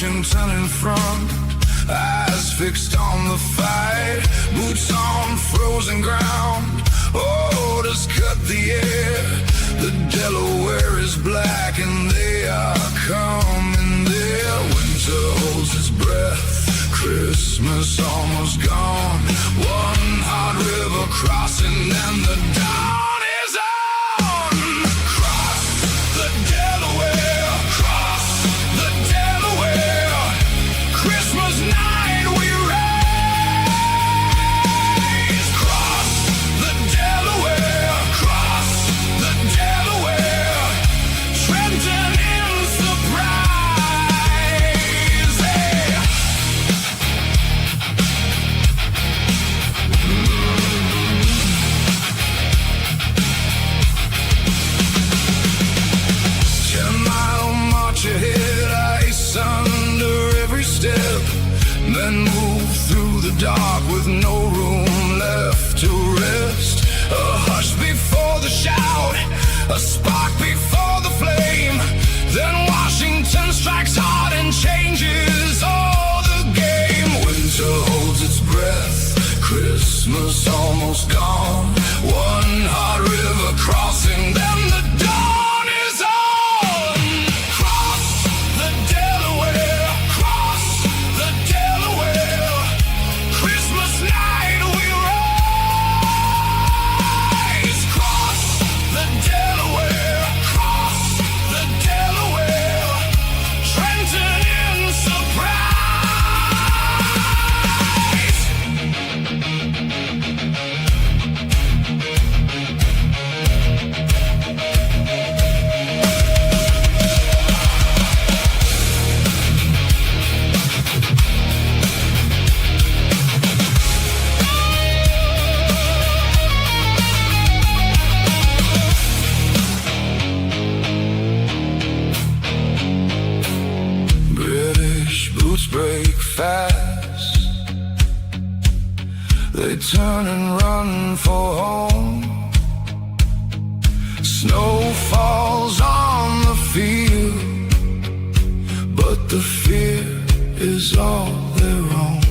Washington in front, eyes fixed on the fight, boots on frozen ground, orders cut the air. The Delaware is black and they are coming there. Winter holds its breath, Christmas almost gone. One hot river crossing and the dawn is on. Cross the Delaware, cross the Delaware. Christmas night we raise. Cross the Delaware, cross the Delaware. Trenton in surprise. Hey. Ahead, ice under every step, then move through the dark with no room left to rest. A hush before the shout, a spark before the flame, then Washington strikes hard and changes all the game. Winter holds its breath, Christmas almost gone. One hot river crossing, then the dawn is on. Break fast, they turn and run for home. Snow falls on the field, but the fear is all their own.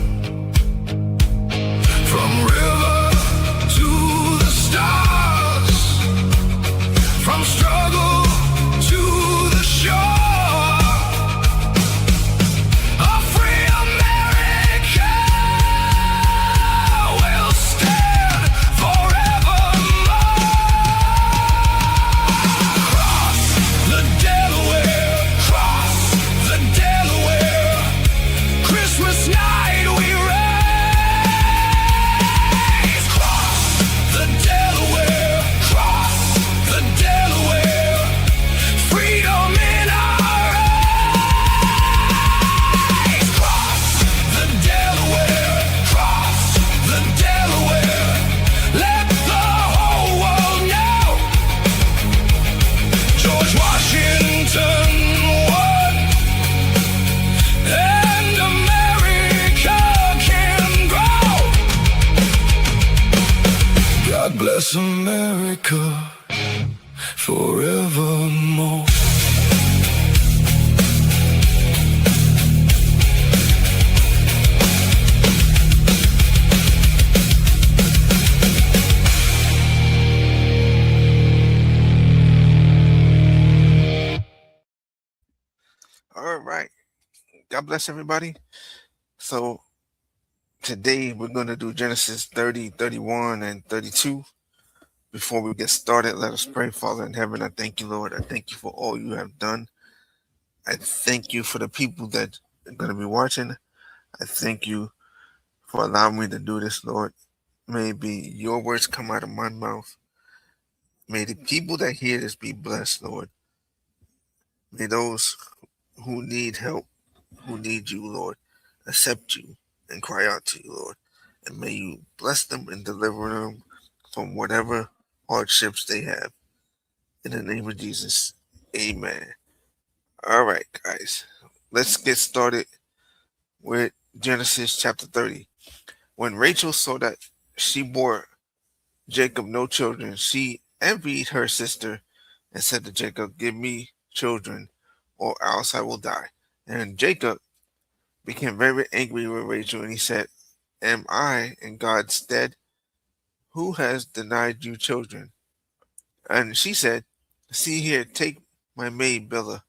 From river to the stars, from struggle to the shore. Bless America forevermore. All right. God bless everybody. So today we're going to do Genesis 30, 31, and 32. Before we get started, let us pray. Father in heaven, I thank you, Lord. I thank you for all you have done. I thank you for the people that are going to be watching. I thank you for allowing me to do this, Lord. May be your words come out of my mouth. May the people that hear this be blessed, Lord. May those who need help, who need you, Lord, accept you and cry out to you, Lord. And may you bless them and deliver them from whatever hardships they have. In the name of Jesus, amen. All right, guys. Let's get started with Genesis chapter 30. When Rachel saw that she bore Jacob no children, she envied her sister and said to Jacob, "Give me children, or else I will die." And Jacob became very angry with Rachel, and he said, "Am I in God's stead? Who has denied you children?" And she said, "See here, take my maid Bilhah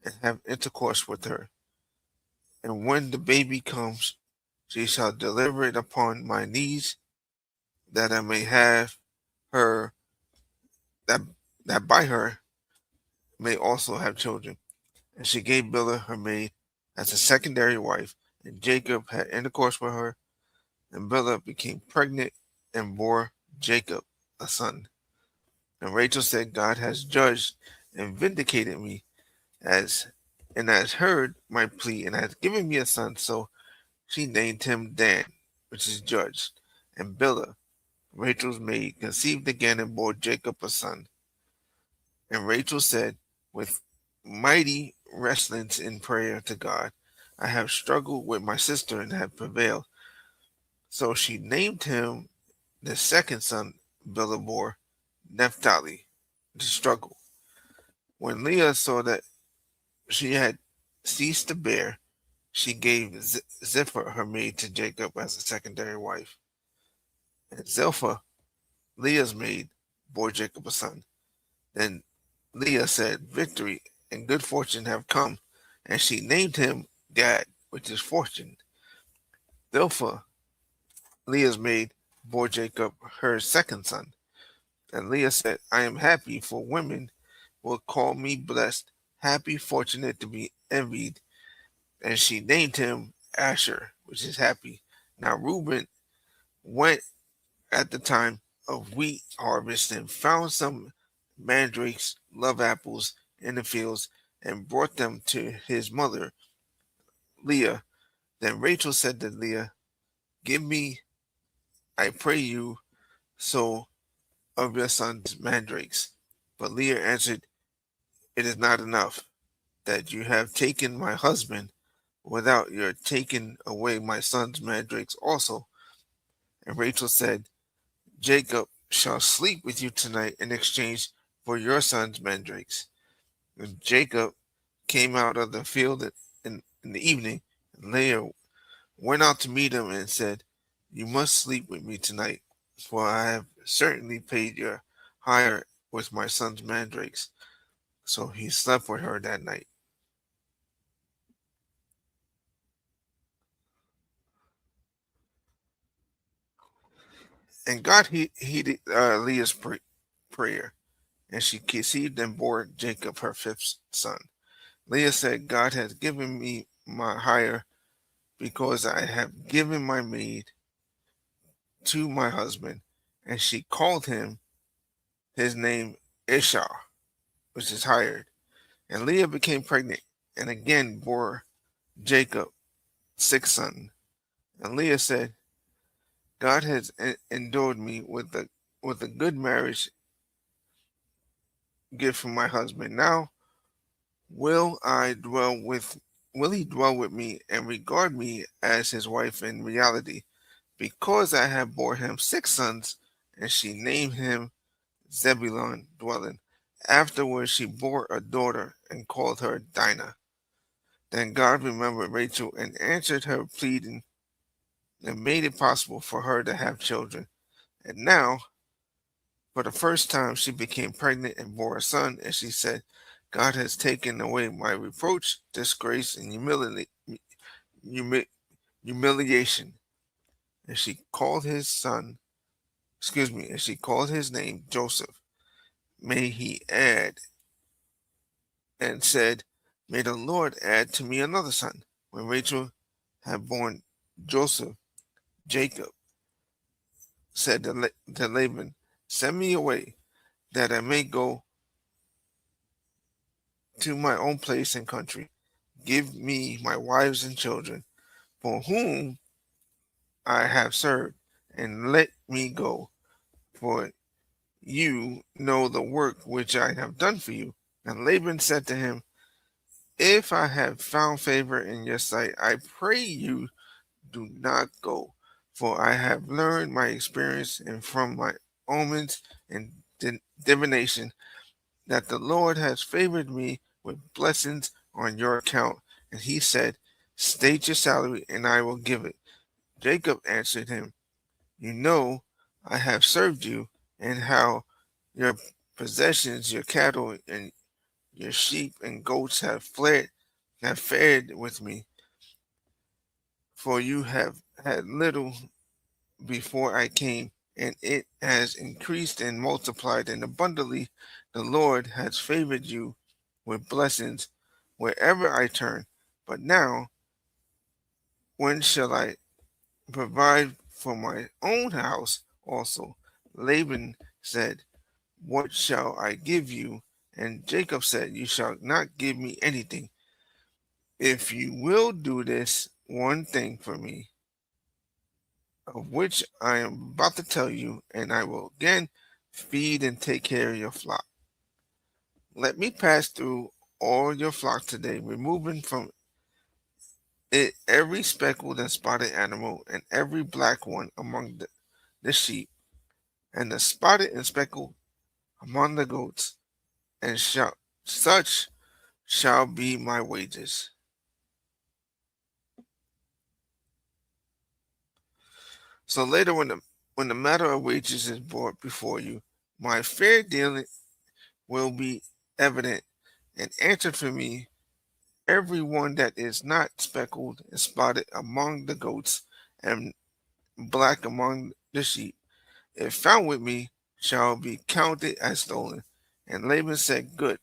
and have intercourse with her. And when the baby comes, she shall deliver it upon my knees, that I may have her, that, that by her may also have children." And she gave Bilhah her maid as a secondary wife, and Jacob had intercourse with her, and Bilhah became pregnant and bore Jacob a son. And Rachel said, "God has judged and vindicated me, as and has heard my plea, and has given me a son." So she named him Dan, which is judged. And Bilhah, Rachel's maid, conceived again and bore Jacob a son. And Rachel said, with mighty wrestlings in prayer to God, "I have struggled with my sister and have prevailed." So she named him the second son Bilhah bore, Naphtali, the struggle. When Leah saw that she had ceased to bear, she gave Zipporah her maid to Jacob as a secondary wife. And Zilpah, Leah's maid, bore Jacob a son. Then Leah said, "Victory and good fortune have come," and she named him Gad, which is fortune. Zilpah, Leah's maid, bore Jacob her second son. And Leah said, "I am happy, for women will call me blessed, happy, fortunate, to be envied." And she named him Asher, which is happy. Now Reuben went at the time of wheat harvest and found some mandrakes, love apples, in the fields, and brought them to his mother Leah. Then Rachel said to Leah, "Give me, I pray you, so of your son's mandrakes." But Leah answered, "It is not enough that you have taken my husband, without your taking away my son's mandrakes also." And Rachel said, "Jacob shall sleep with you tonight in exchange for your son's mandrakes." And Jacob came out of the field in the evening, and Leah went out to meet him and said, "You must sleep with me tonight, for I have certainly paid your hire with my son's mandrakes." So he slept with her that night. And God heeded Leah's prayer, and she conceived and bore Jacob her fifth son. Leah said, "God has given me my hire, because I have given my maid to my husband." And she called his name Ishah, which is hired. And Leah became pregnant and again bore Jacob sixth son. And Leah said, "God has endued me with a good marriage gift from my husband. Now will I dwell with will he dwell with me and regard me as his wife in reality, because I have bore him six sons." And she named him Zebulun, dwelling. Afterwards she bore a daughter and called her Dinah. Then God remembered Rachel and answered her pleading, and made it possible for her to have children. And now, for the first time, she became pregnant and bore a son, and she said, "God has taken away my reproach, disgrace, and humiliation." And she called his son, and she called his name Joseph. May he add, and said, "May the Lord add to me another son." When Rachel had born Joseph, Jacob said to Laban, "Send me away, that I may go to my own place and country. Give me my wives and children, for whom I have served, and let me go, for you know the work which I have done for you." And Laban said to him, "If I have found favor in your sight, I pray you do not go, for I have learned my experience and from my omens and divination, that the Lord has favored me with blessings on your account." And he said, State your salary, and I will give it. Jacob answered him, You know, I have served you, and how your possessions, your cattle, and your sheep and goats have fared with me, for you have had little before I came, and it has increased and multiplied, and abundantly the Lord has favored you with blessings wherever I turn. But now, when shall I provide for my own house also? Laban said, What shall I give you? And Jacob said, You shall not give me anything. If you will do this one thing for me, of which I am about to tell you, and I will again feed and take care of your flock. Let me pass through all your flock today, removing from it every speckled and spotted animal, and every black one among the sheep, and the spotted and speckled among the goats, and such shall be my wages. So later, when the matter of wages is brought before you, my fair dealing will be evident and answer for me every one that is not speckled and spotted among the goats and black among the sheep, if found with me, shall be counted as stolen. And Laban said, Good,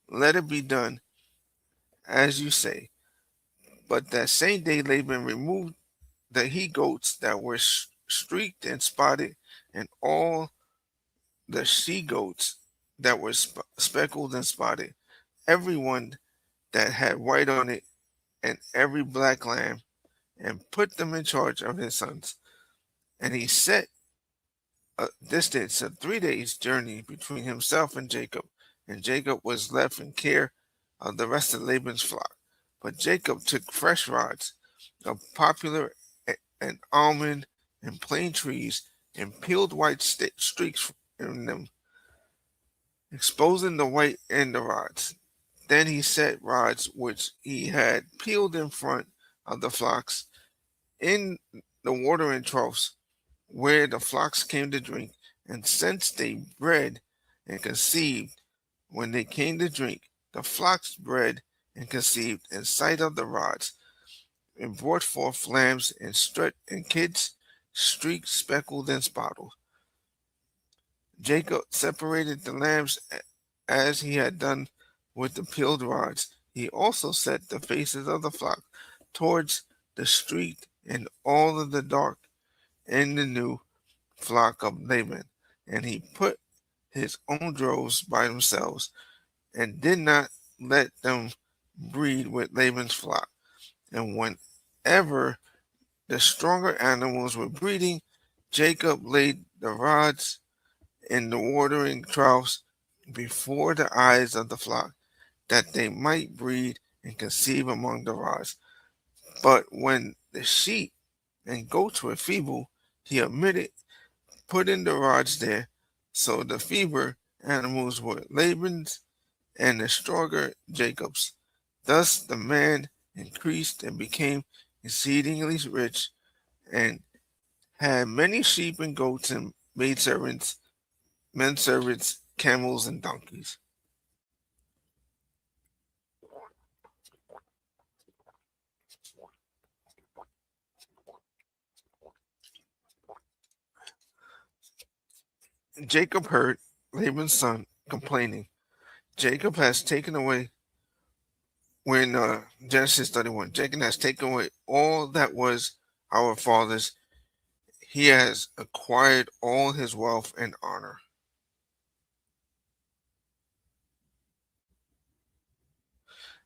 let it be done as you say. But that same day Laban removed the he goats that were streaked and spotted, and all the she goats that were speckled and spotted, every one that had white on it, and every black lamb, and put them in charge of his sons. And he set a distance of 3 days' journey between himself and Jacob, and Jacob was left in care of the rest of Laban's flock. But Jacob took fresh rods of poplar and almond and plane trees, and peeled white streaks in them, exposing the white in the rods. Then he set rods which he had peeled in front of the flocks in the watering troughs where the flocks came to drink. And since they bred and conceived when they came to drink, the flocks bred and conceived in sight of the rods, and brought forth lambs and kids, streaked, speckled, and spotted. Jacob separated the lambs as he had done with the peeled rods. He also set the faces of the flock towards the street, and all of the dark and the new flock of Laban. And he put his own droves by themselves, and did not let them breed with Laban's flock. And whenever the stronger animals were breeding, Jacob laid the rods in the watering troughs before the eyes of the flock, that they might breed and conceive among the rods. But when the sheep and goats were feeble, he omitted putting the rods there. So the feeble animals were Laban's, and the stronger Jacob's. Thus the man increased and became exceedingly rich, and had many sheep and goats and maidservants, men servants, camels, and donkeys. Jacob heard Laban's son complaining. Jacob has taken away, when Genesis 31, Jacob has taken away all that was our father's. He has acquired all his wealth and honor.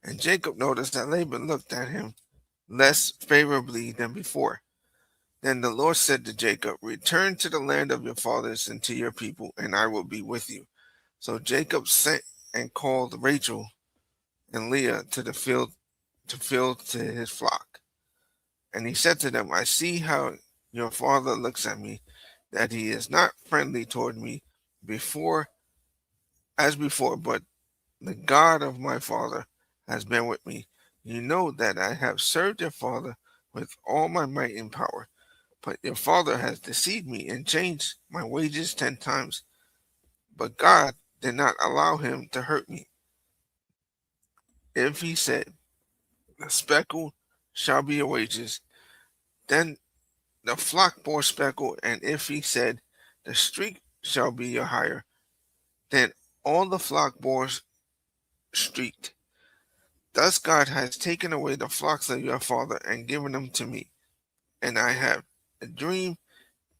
And Jacob noticed that Laban looked at him less favorably than before. Then the Lord said to Jacob, Return to the land of your fathers and to your people, and I will be with you. So Jacob sent and called Rachel and Leah to the field to his flock. And he said to them, I see how your father looks at me, that he is not friendly toward me before as before, but the God of my father has been with me. You know that I have served your father with all my might and power, but your father has deceived me and changed my wages 10 times. But God did not allow him to hurt me. If he said, the speckle shall be your wages, then the flock bore speckle, and if he said, the streak shall be your hire, then all the flock bore streaked. Thus God has taken away the flocks of your father and given them to me. And I have a dream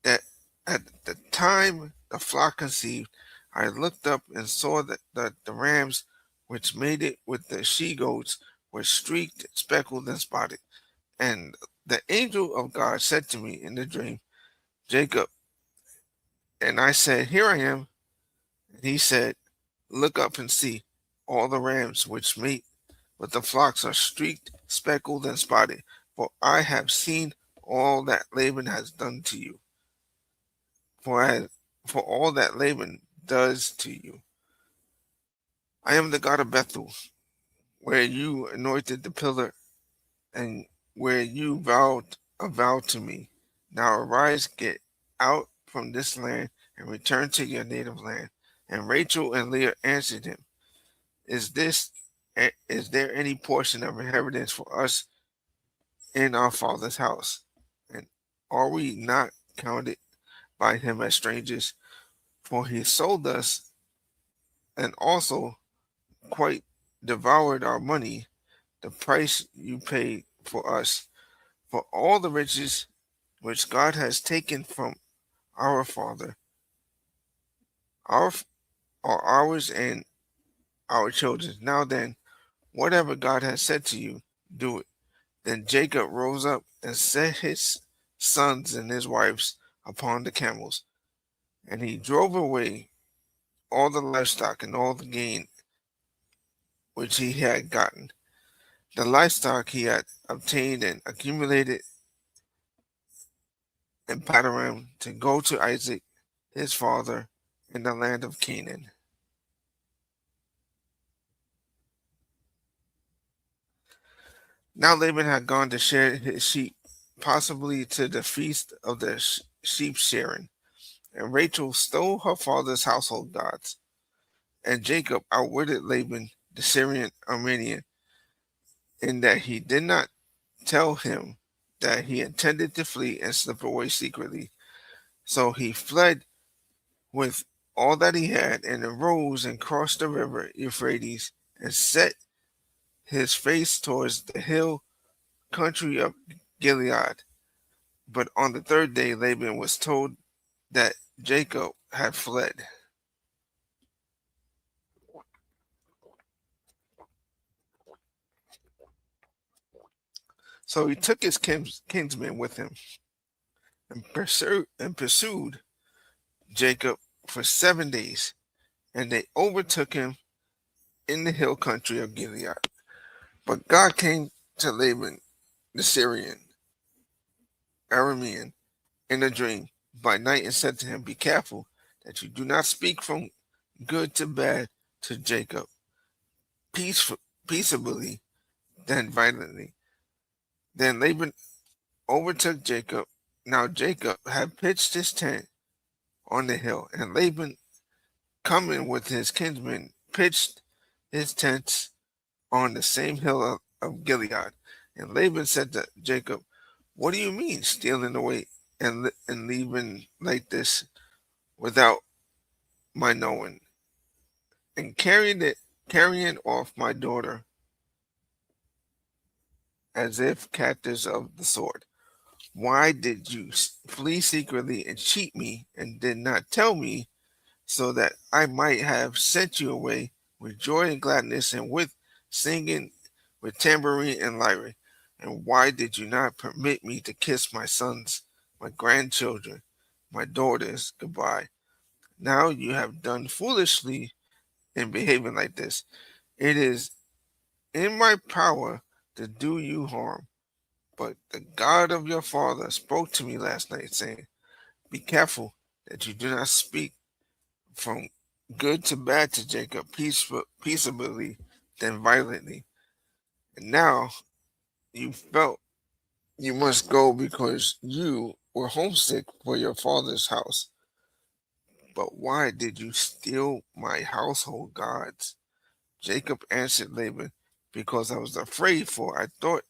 that at the time the flock conceived, I looked up and saw that the rams which made it with the she goats were streaked, speckled, and spotted. And the angel of God said to me in the dream, Jacob. And I said, Here I am. And he said, Look up and see. All the rams which mate with the flocks are streaked, speckled, and spotted. For I have seen all that Laban has done to you. For all that Laban does to you. I am the God of Bethel, where you anointed the pillar and where you vowed a vow to me. Now arise, get out from this land and return to your native land. And Rachel and Leah answered him, Is there any portion of inheritance for us in our father's house? And are we not counted by him as strangers? For he sold us and also quite devoured our money, the price you paid for us, for all the riches which God has taken from our father, our are ours and our children. Now then, whatever God has said to you, do it. Then Jacob rose up and set his sons and his wives upon the camels, and he drove away all the livestock and all the gain which he had gotten. The livestock he had obtained and accumulated in Padan to go to Isaac his father in the land of Canaan. Now Laban had gone to share his sheep, possibly to the feast of the sheep shearing, and Rachel stole her father's household gods. And Jacob outwitted Laban the Syrian Armenian, in that he did not tell him that he intended to flee and slip away secretly. So he fled with all that he had, and arose and crossed the river Euphrates, and set his face towards the hill country of Gilead. But on the third day Laban was told that Jacob had fled. So he took his kinsmen with him and pursued Jacob for 7 days, and they overtook him in the hill country of Gilead. But God came to Laban the Syrian Aramean in a dream by night and said to him, Be careful that you do not speak from good to bad to Jacob, peaceably, then violently. Then Laban overtook Jacob. Now Jacob had pitched his tent on the hill, and Laban, coming with his kinsmen, pitched his tents on the same hill of Gilead. And Laban said to Jacob, What do you mean, stealing away and leaving like this without my knowing, and carrying off my daughter as if captives of the sword? Why did you flee secretly and cheat me and did not tell me, so that I might have sent you away with joy and gladness and with singing, with tambourine and lyre? And why did you not permit me to kiss my sons, my grandchildren, my daughters goodbye? Now you have done foolishly in behaving like this. It is in my power to do you harm. But the God of your father spoke to me last night, saying, Be careful that you do not speak from good to bad to Jacob, peaceably, then violently. And now you felt you must go because you were homesick for your father's house. But why did you steal my household gods? Jacob answered Laban, because I was afraid, for I thought,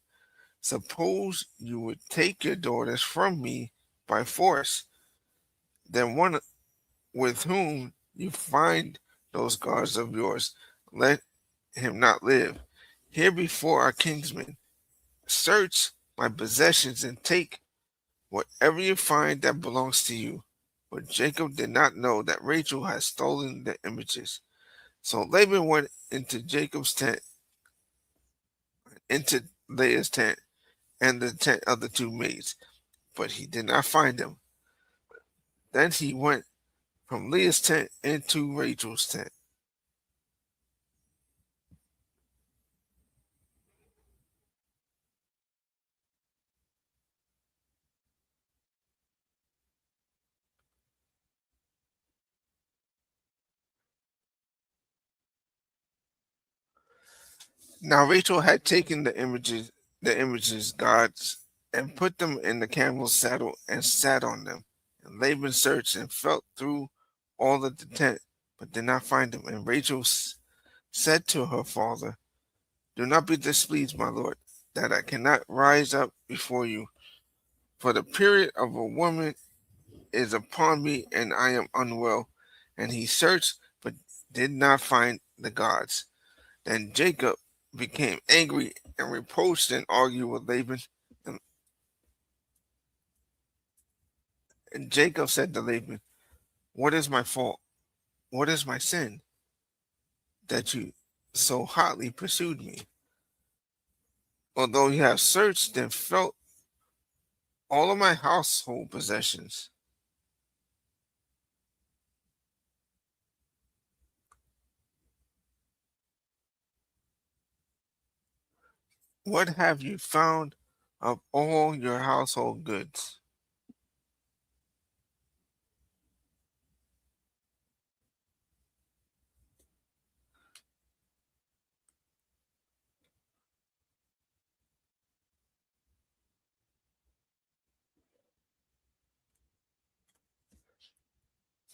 suppose you would take your daughters from me by force, then one with whom you find those gods of yours, let him not live. Here before our kinsmen, search my possessions and take whatever you find that belongs to you. But Jacob did not know that Rachel had stolen the images. So Laban went into Jacob's tent, into Leah's tent, and the tent of the two maids, but he did not find them. Then he went from Leah's tent into Rachel's tent. Now Rachel had taken the images gods, and put them in the camel's saddle and sat on them. And Laban searched and felt through all of the tent, but did not find them. And Rachel said to her father, do not be displeased, my lord, that I cannot rise up before you. For the period of a woman is upon me, and I am unwell. And he searched, but did not find the gods. Then Jacob became angry and reproached and argued with Laban. And, and Jacob said to Laban, what is my fault? What is my sin that you so hotly pursued me? Although you have searched and felt all of my household possessions. What have you found of all your household goods?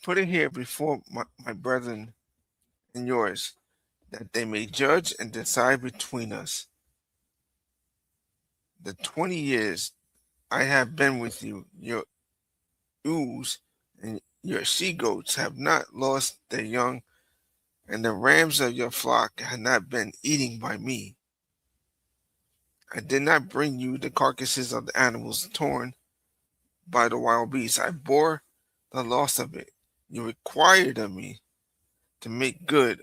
Put it here before my brethren and yours, that they may judge and decide between us. The 20 years I have been with you, your ewes and your she goats have not lost their young, and the rams of your flock have not been eaten by me. I did not bring you the carcasses of the animals torn by the wild beasts. I bore the loss of it. You required of me to make good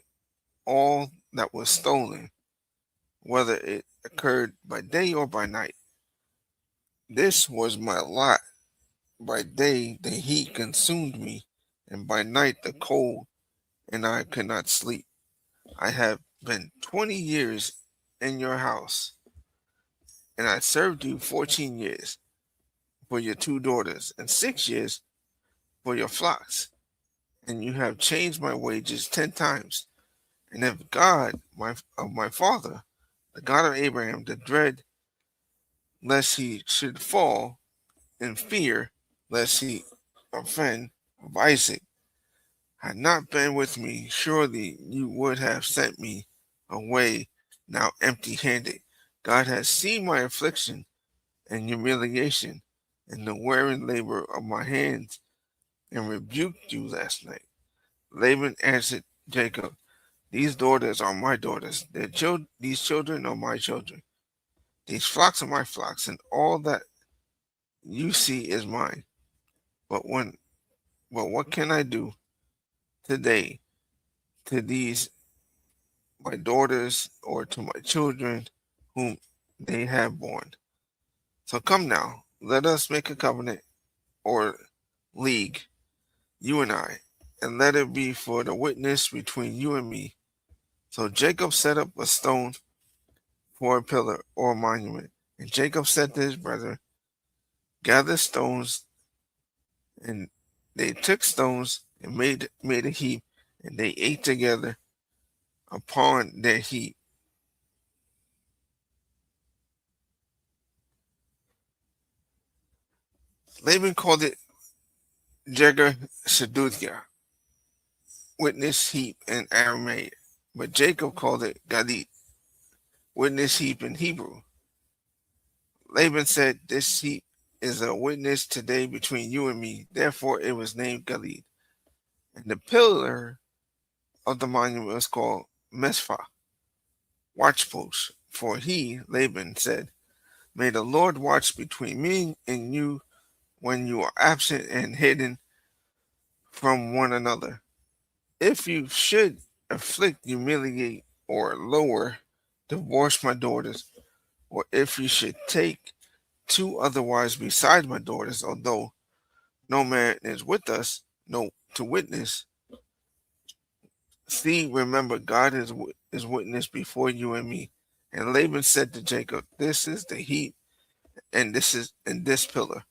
all that was stolen, whether it occurred by day or by night. This was my lot. By day the heat consumed me, and by night the cold, and I could not sleep. I have been 20 years in your house, and I served you 14 years for your two daughters, and 6 years for your flocks. And you have changed my wages 10 times. And if God, my father, the God of Abraham, the dread lest he should fall, in fear lest he offend of Isaac, had not been with me, surely you would have sent me away now empty handed. God has seen my affliction and humiliation and the wearing labor of my hands, and rebuked you last night. Laban answered Jacob, these daughters are my daughters, these children are my children, these flocks are my flocks, and all that you see is mine. But when but what can I do today to these my daughters or to my children whom they have borne? So come now, let us make a covenant or league, you and I, and let it be for the witness between you and me. So Jacob set up a stone for a pillar or a monument. And Jacob said to his brethren, gather stones, and they took stones and made a heap, and they ate together upon their heap. Laban called it Jegar Shaduthia, witness heap in Aramaic, but Jacob called it Galit, witness heap in Hebrew. Laban said, "This heap is a witness today between you and me." Therefore, it was named Galit. And the pillar of the monument was called Mesphah, watchpost. For he, Laban, said, "May the Lord watch between me and you when you are absent and hidden from one another. If you should afflict, humiliate, or lower, divorce my daughters, or if you should take two other wives besides my daughters, although no man is with us, no to witness. See, remember, God is witness before you and me." And Laban said to Jacob, "This is the heap, and this pillar,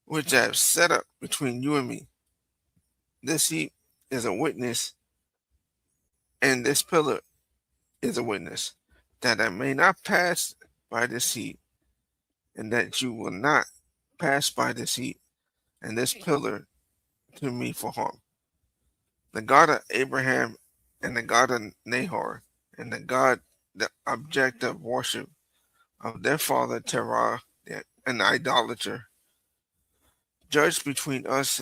which I have set up between you and me. This heap is a witness, and this pillar is a witness, that I may not pass by this heap, and that you will not pass by this heap and this pillar to me for harm. The God of Abraham and the God of Nahor, and the God, the object of worship of their father Terah, an idolater, judged between us,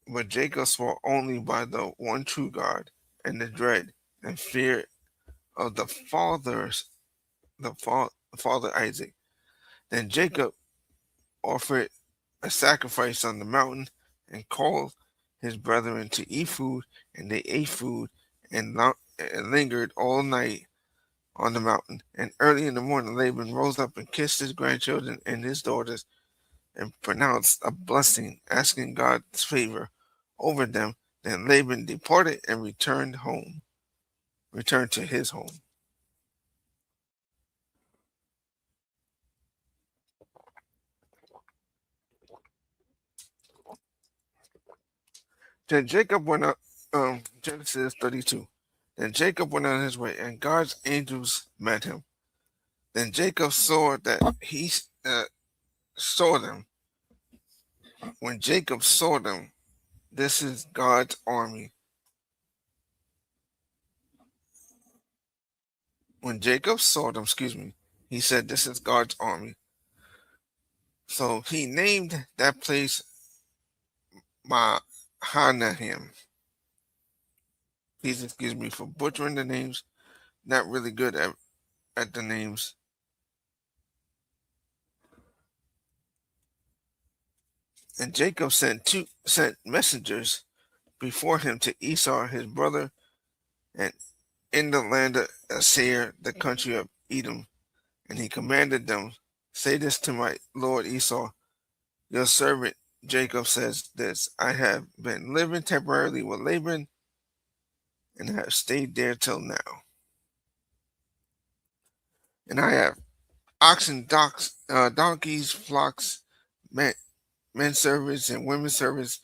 but Jacob swore only by the one true God, and the dread and fear of the father Isaac. Then Jacob offered a sacrifice on the mountain and called his brethren to eat food, and they ate food and lingered all night on the mountain. And early in the morning, Laban rose up and kissed his grandchildren and his daughters and pronounced a blessing, asking God's favor over them. Then Laban departed and returned to his home. Then Jacob went up, Genesis 32. Then Jacob went on his way, and God's angels met him. Then Jacob saw that he saw them. When Jacob saw them, this is God's army. When Jacob saw them, he said, "This is God's army." So he named that place Mahanaim. Please excuse me for butchering the names. Not really good at the names. And Jacob sent messengers before him to Esau his brother, and in the land of Seir, the country of Edom. And he commanded them, "Say this to my lord Esau, your servant Jacob says this: I have been living temporarily with Laban and have stayed there till now. And I have oxen, donkeys, flocks, men servants, and women servants,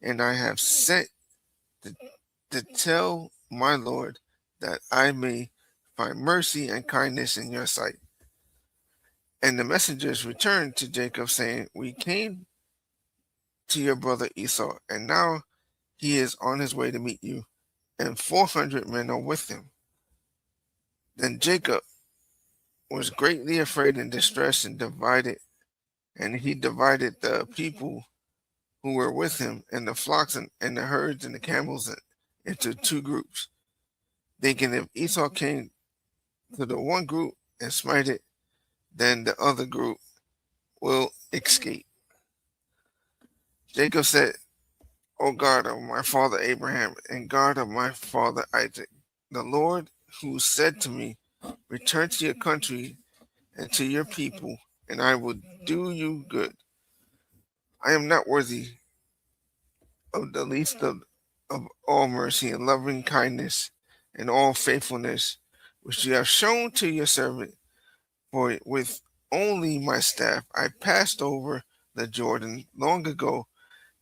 and I have sent to, to tell my lord that I may find mercy and kindness in your sight." And the messengers returned to Jacob, saying, "We came to your brother Esau, and now he is on his way to meet you, and 400 men are with him." Then Jacob was greatly afraid and distressed, and he divided the people who were with him, and the flocks and the herds and the camels into two groups, thinking if Esau came to the one group and smite it, then the other group will escape. Jacob said, "O God of my father Abraham and God of my father Isaac, the Lord who said to me, 'Return to your country and to your people, and I will do you good.' I am not worthy of the least of all mercy and loving kindness and all faithfulness which you have shown to your servant. For with only my staff I passed over the Jordan long ago.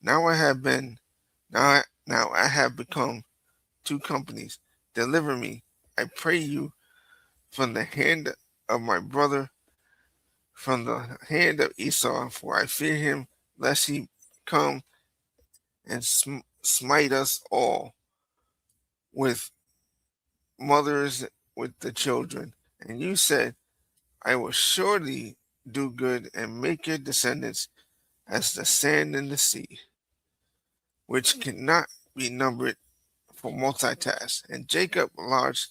Now I have been now I have become two companies. Deliver me, I pray you, from the hand of my brother, from the hand of Esau, for I fear him, lest he come and smite us all with mothers with the children. And you said, I will surely do good and make your descendants as the sand in the sea, which cannot be numbered for multitask. And Jacob lodged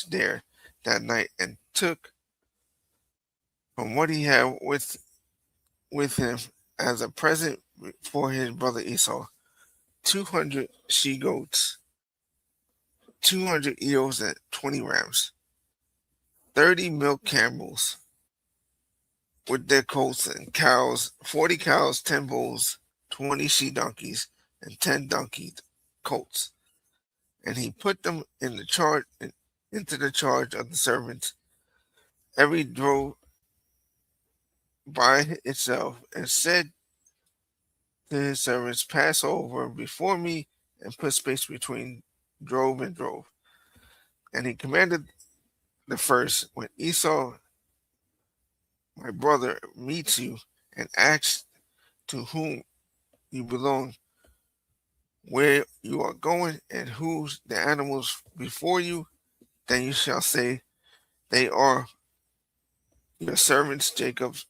there that night and took from what he had with him as a present for his brother Esau 200 she goats, 200 eels, and 20 rams, 30 milk camels with their colts and cows, 40 cows, 10 bulls, 20 she donkeys, and 10 donkey colts. And he put them in the charge into the charge of the servants. Every drove by itself, and said to his servants, pass over before me and put space between drove and drove. And he commanded the first, when Esau, my brother, meets you and asks to whom you belong, where you are going, and whose the animals before you, then you shall say, they are your servants Jacob's.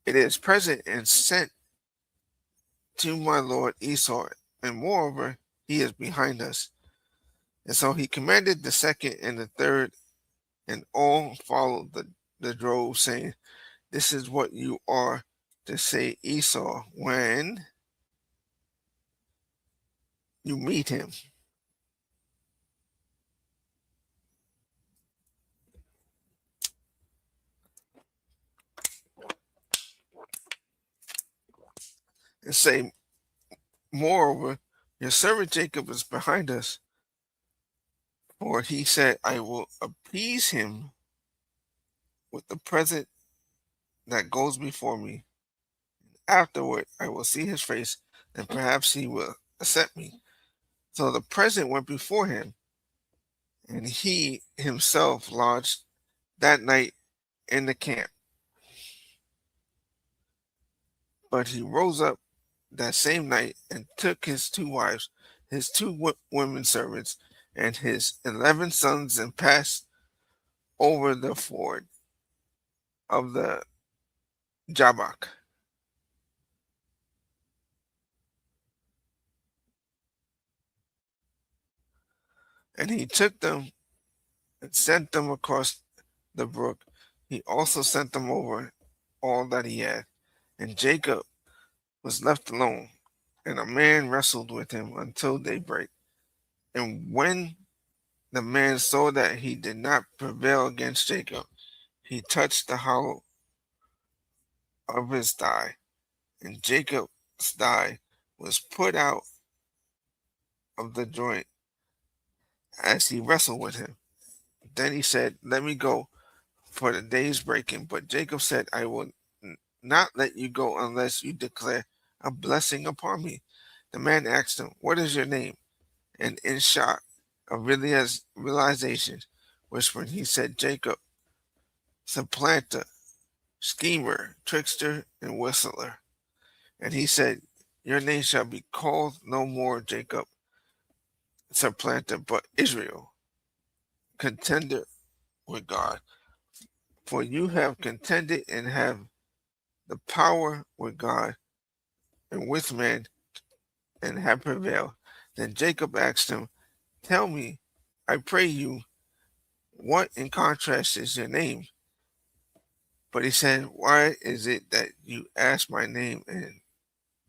It is present and sent to my lord Esau, and moreover, he is behind us. And so he commanded the second and the third, and all followed the drove, saying, this is what you are to say Esau when you meet him. And say, moreover, your servant Jacob is behind us, for he said, I will appease him with the present that goes before me. Afterward, I will see his face, and perhaps he will accept me. So the present went before him, and he himself lodged that night in the camp. But he rose up that same night and took his 2 wives, his 2 women servants, and his 11 sons, and passed over the ford of the Jabbok. And he took them and sent them across the brook. He also sent them over all that he had. And Jacob was left alone, and a man wrestled with him until daybreak. And when the man saw that he did not prevail against Jacob, he touched the hollow of his thigh, and Jacob's thigh was put out of the joint as he wrestled with him. Then he said, let me go, for the day is breaking. But Jacob said, I will not let you go unless you declare a blessing upon me. The man asked him, what is your name? And in shock of realization, whispering, he said, Jacob, supplanter, schemer, trickster, and whistler. And he said, your name shall be called no more Jacob, supplanter, but Israel, contender with God. For you have contended and have the power with God and with men, and have prevailed. Then Jacob asked him, tell me, I pray you, what in contrast is your name? But he said, why is it that you ask my name? And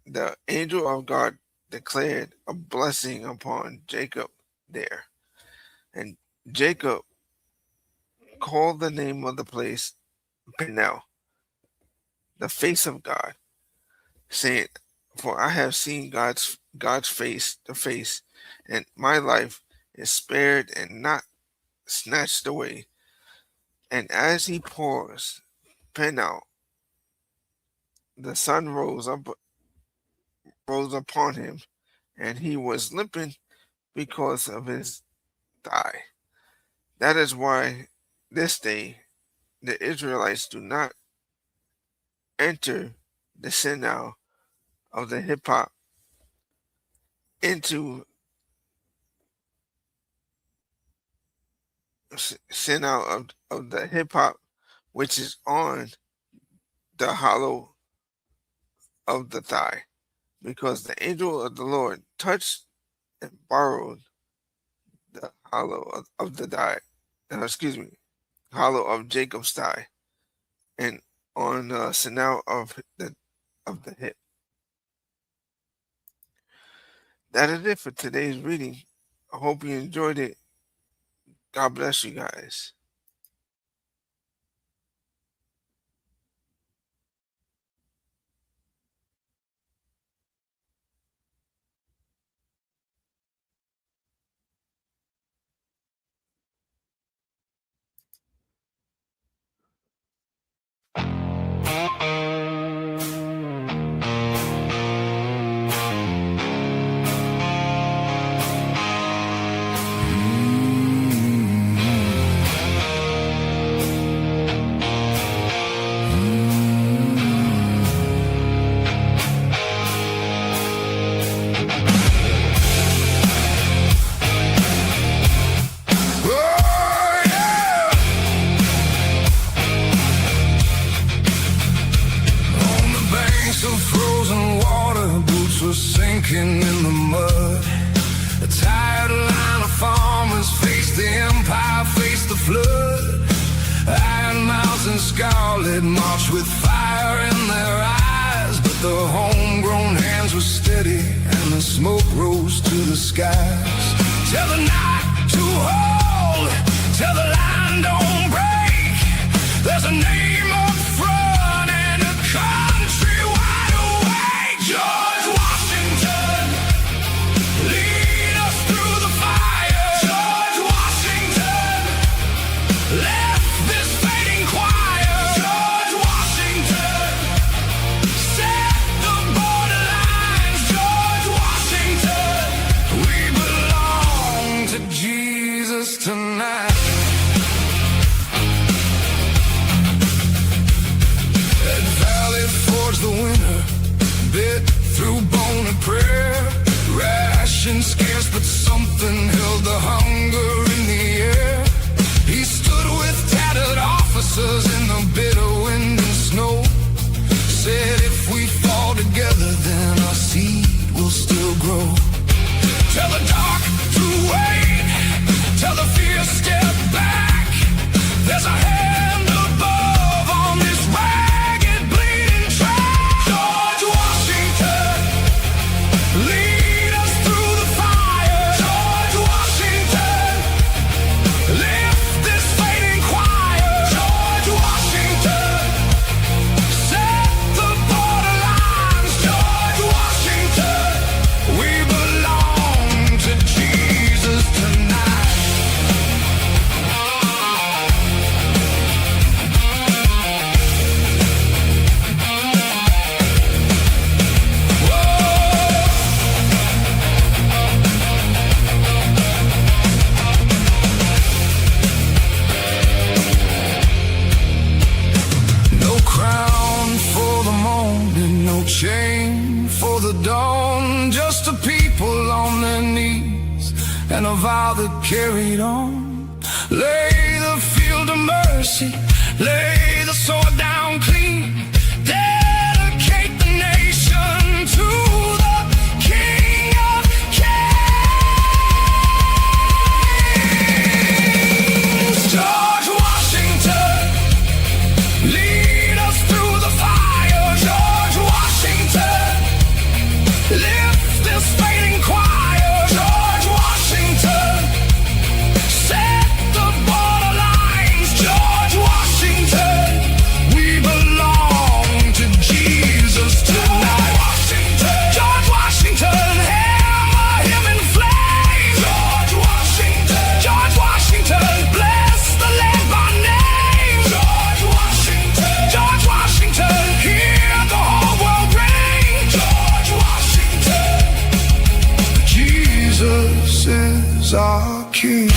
the angel of God declared a blessing upon Jacob there. And Jacob called the name of the place Peniel, the face of God, saying, for I have seen God's face to face, and my life is spared and not snatched away. And as he paused, Peniel, the sun rose upon him, and he was limping because of his thigh. That is why this day the Israelites do not enter the Sinai of the hip hop into sent out of the hip hop, which is on the hollow of the thigh, because the angel of the Lord touched and borrowed the hollow of the thigh, hollow of Jacob's thigh, and on canal of the hip. That is it for today's reading. I hope you enjoyed it. God bless you guys. Sinking in the mud, a tired line of farmers faced the empire, faced the flood. Iron mouths and scarlet marched with fire in their eyes, but the homegrown hands were steady and the smoke rose to the skies. Tell the night to hold, tell the line don't break. There's a name up front and a country wide awake. George Washington, lead us through the fire. George Washington, left this fading choir. George Washington, set the borderlines. George Washington, we belong to Jesus tonight. That valley forged the winter, bit through bone and prayer. Ration scarce, but something held the hunger in the air. He stood with tattered officers in the bitter wind and snow. Said if we fall together, then our seed will still grow. Tell the dark to wait, tell the fear step back. There's a hand above on this ragged, bleeding track. George Washington, lead us through the fire. George Washington, lift this fading choir. George Washington, set the borderlines. George Washington, we belong to Jesus tonight. No crown for the morning, no chain for the dawn. Just a people on their knees and a vow that carried on. Lay the field of mercy, lay the sword down clean. Dedicate the nation to the King of Kings. George Washington, lead us through the fire. George Washington, lift this fading choir. George Washington, set the borderlines. George Washington, we belong to Jesus tonight. George Washington, hammer him in flames. George Washington, George Washington, bless the land by name. George Washington, George Washington, hear the whole world ring. George Washington, Jesus is our King.